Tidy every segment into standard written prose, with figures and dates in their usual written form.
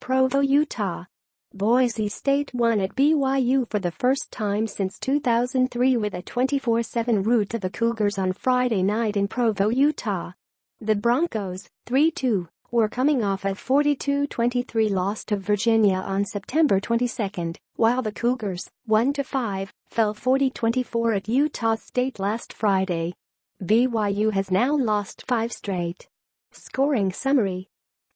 Provo, Utah. Boise State won at BYU for the first time since 2003 with a 24-7 rout of the Cougars on Friday night in Provo, Utah. The Broncos, 3-2, were coming off a 42-23 loss to Virginia on September 22, while the Cougars, 1-5, fell 40-24 at Utah State last Friday. BYU has now lost 5 straight. Scoring summary.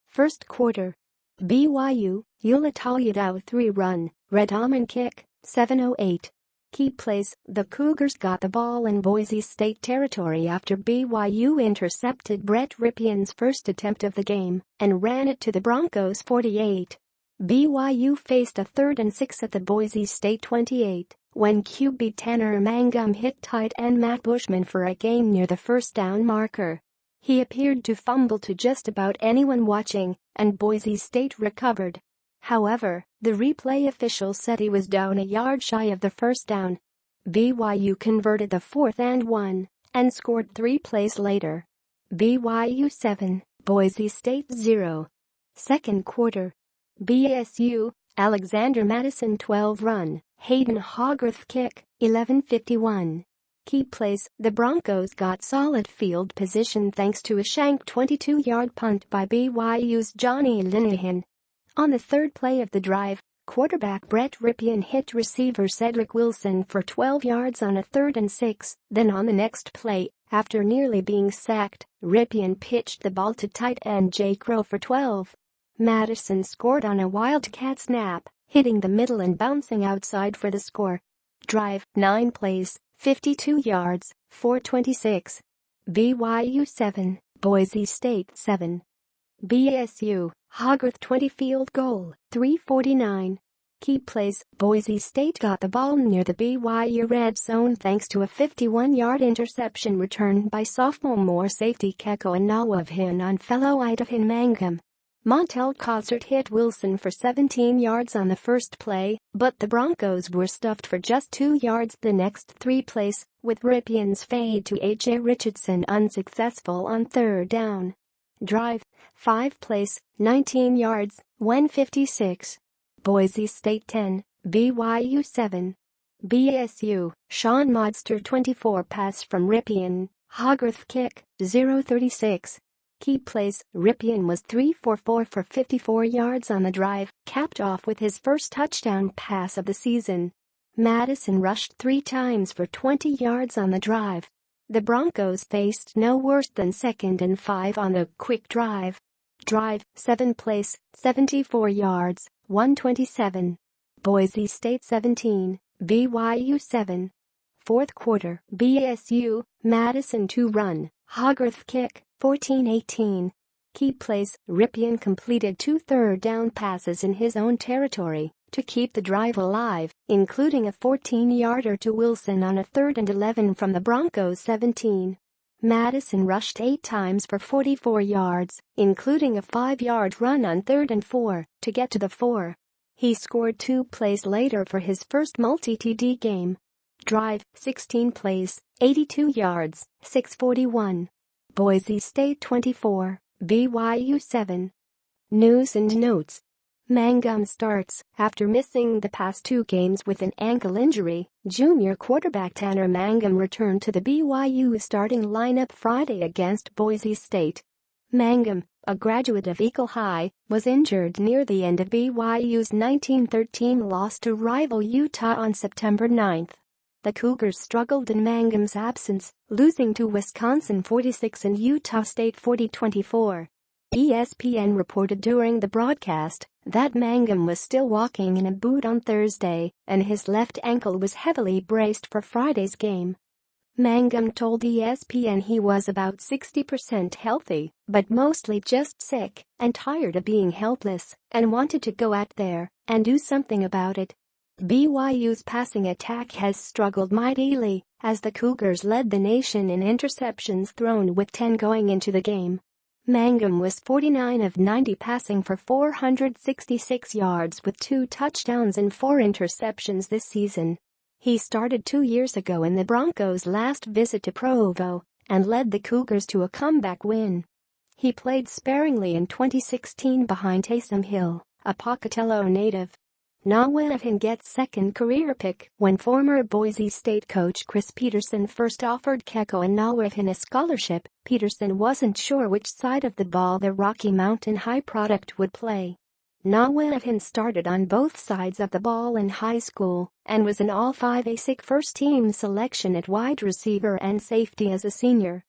First quarter. BYU, Ulataliadau 3-run, Red Almond kick, 7:08. Key plays, the Cougars got the ball in Boise State territory after BYU intercepted Brett Rypien's first attempt of the game and ran it to the Broncos 48. BYU faced a 3rd and 6 at the Boise State 28 when QB Tanner Mangum hit tight end Matt Bushman for a gain near the first down marker. He appeared to fumble to just about anyone watching, and Boise State recovered. However, the replay official said he was down a yard shy of the first down. BYU converted the 4th and 1 and scored 3 plays later. BYU 7, Boise State 0. Second quarter. BSU, Alexander Madison 12-run, Hayden Hogarth kick, 11:51. Key plays, the Broncos got solid field position thanks to a shank 22-yard punt by BYU's Johnny Linehan. On the third play of the drive, quarterback Brett Rypien hit receiver Cedric Wilson for 12 yards on a 3rd and 6. Then on the next play, after nearly being sacked, Rypien pitched the ball to tight end Jay Crow for 12. Madison scored on a Wildcat snap, hitting the middle and bouncing outside for the score. Drive, 9 plays, 52 yards, 4:26. BYU 7, Boise State 7. BSU, Hogarth 20 field goal, 3:49. Key plays, Boise State got the ball near the BYU red zone thanks to a 51-yard interception return by sophomore safety Keko Anawavhin on fellow Idaho Mangum. Montel Cozart hit Wilson for 17 yards on the first play, but the Broncos were stuffed for just 2 yards the next 3 plays, with Rypien's fade to A.J. Richardson unsuccessful on 3rd down. Drive, 5 plays, 19 yards, 1:56. Boise State 10, BYU 7. BSU, Sean Modster 24 pass from Rypien, Hogarth kick, 0:36. Key plays, Rypien was 3-for-4 for 54 yards on the drive, capped off with his first touchdown pass of the season. Madison rushed 3 times for 20 yards on the drive. The Broncos faced no worse than 2nd and 5 on the quick drive. Drive, 7 plays, 74 yards, 1:27. Boise State 17, BYU 7. Fourth quarter, BSU, Madison 2-run, Hogarth kick, 14:18. Key plays, Rypien completed 2 third-down passes in his own territory to keep the drive alive, including a 14-yarder to Wilson on a 3rd and 11 from the Broncos 17. Madison rushed 8 times for 44 yards, including a 5-yard run on 3rd and 4 to get to the 4. He scored 2 plays later for his first multi-TD game. Drive, 16 plays, 82 yards, 6:41. Boise State 24, BYU 7. News and notes. Mangum starts after missing the past 2 games with an ankle injury. Junior quarterback Tanner Mangum returned to the BYU starting lineup Friday against Boise State. Mangum, a graduate of Eagle High, was injured near the end of BYU's 1913 loss to rival Utah on September 9. The Cougars struggled in Mangum's absence, losing to Wisconsin 46 and Utah State 40-24. ESPN reported during the broadcast that Mangum was still walking in a boot on Thursday, and his left ankle was heavily braced for Friday's game. Mangum told ESPN he was about 60% healthy, but mostly just sick and tired of being helpless, and wanted to go out there and do something about it. BYU's passing attack has struggled mightily as the Cougars led the nation in interceptions thrown with 10 going into the game. Mangum was 49 of 90 passing for 466 yards with 2 touchdowns and 4 interceptions this season. He started 2 years ago in the Broncos' last visit to Provo and led the Cougars to a comeback win. He played sparingly in 2016 behind Taysom Hill, a Pocatello native. Rypien gets second career pick when former Boise State coach Chris Peterson first offered Keko and Rypien a scholarship. Peterson wasn't sure which side of the ball the Rocky Mountain High product would play. Rypien started on both sides of the ball in high school and was an All-5 first-team selection at wide receiver and safety as a senior.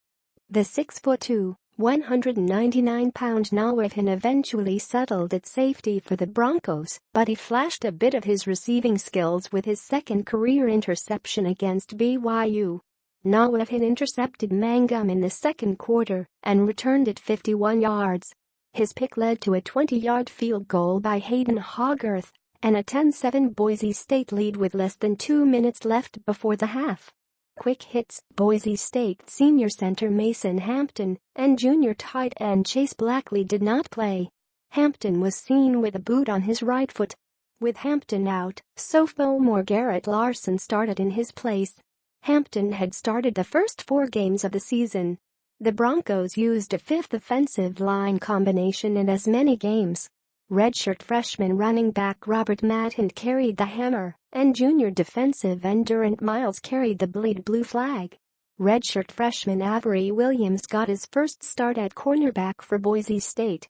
The 6'2", 199-pound Rypien eventually settled at safety for the Broncos, but he flashed a bit of his receiving skills with his second career interception against BYU. Rypien intercepted Mangum in the second quarter and returned it 51 yards. His pick led to a 20-yard field goal by Hayden Hogarth and a 10-7 Boise State lead with less than 2 minutes left before the half. Quick hits: Boise State senior center Mason Hampton and junior tight end Chase Blackley did not play. Hampton was seen with a boot on his right foot. With Hampton out, sophomore Garrett Larson started in his place. Hampton had started the first 4 games of the season. The Broncos used a 5th offensive line combination in as many games. Redshirt freshman running back Robert Madden carried the hammer, and junior defensive end Durant Miles carried the bleed blue flag. Redshirt freshman Avery Williams got his first start at cornerback for Boise State.